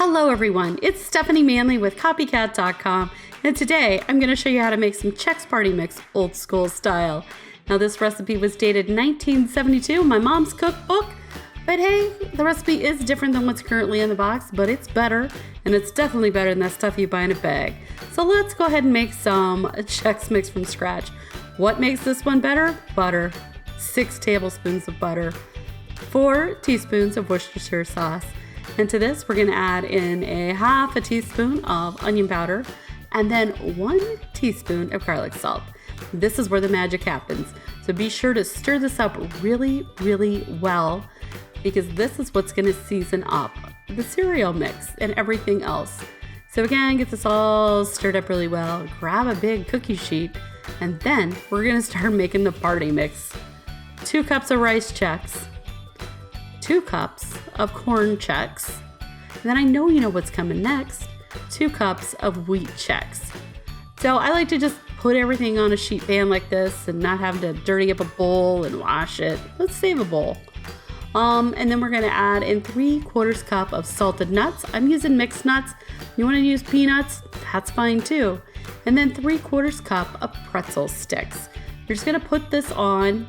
Hello everyone, it's Stephanie Manley with Copycat.com, and today I'm going to show you how to make some Chex Party mix old school style. Now this recipe was dated 1972 in my mom's cookbook, but hey, the recipe is different than what's currently in the box, but it's better, and it's definitely better than that stuff you buy in a bag. So let's go ahead and make some Chex Mix from scratch. What makes this one better? Butter. 6 tablespoons of butter. 4 teaspoons of Worcestershire sauce. And to this, we're gonna add in a half a teaspoon of onion powder and then 1 teaspoon of garlic salt. This is where the magic happens. So be sure to stir this up really, really well, because this is what's gonna season up the cereal mix and everything else. So again, get this all stirred up really well. Grab a big cookie sheet, and then we're gonna start making the party mix. 2 cups of rice Chex. 2 cups of corn Chex. And then I know you know what's coming next. 2 cups of wheat Chex. So I like to just put everything on a sheet pan like this and not having to dirty up a bowl and wash it. Let's save a bowl. And then we're gonna add in 3/4 cup of salted nuts. I'm using mixed nuts. You wanna use peanuts? That's fine too. And then 3/4 cup of pretzel sticks. You're just gonna put this on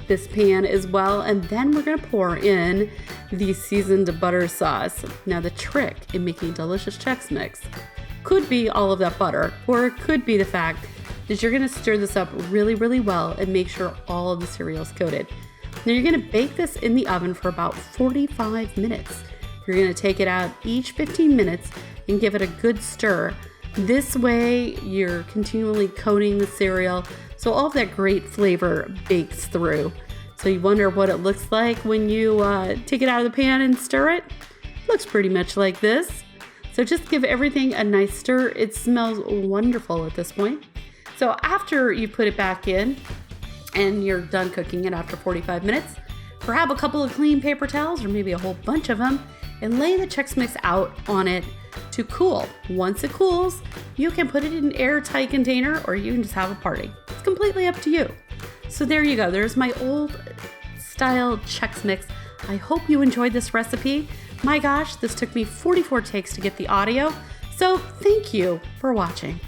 this pan as well, and then we're going to pour in the seasoned butter sauce. Now the trick in making delicious Chex Mix could be all of that butter, or it could be the fact that you're going to stir this up really, really well and make sure all of the cereal is coated. Now you're going to bake this in the oven for about 45 minutes. You're going to take it out each 15 minutes and give it a good stir. This way you're continually coating the cereal so all of that great flavor bakes through. So you wonder what it looks like when you take it out of the pan and stir it? Looks pretty much like this. So just give everything a nice stir. It smells wonderful at this point. So after you put it back in and you're done cooking it after 45 minutes, grab a couple of clean paper towels or maybe a whole bunch of them and lay the Chex Mix out on it to cool. Once it cools, you can put it in an airtight container or you can just have a party. It's completely up to you. So there you go. There's my old style Chex Mix. I hope you enjoyed this recipe. My gosh, this took me 44 takes to get the audio. So thank you for watching.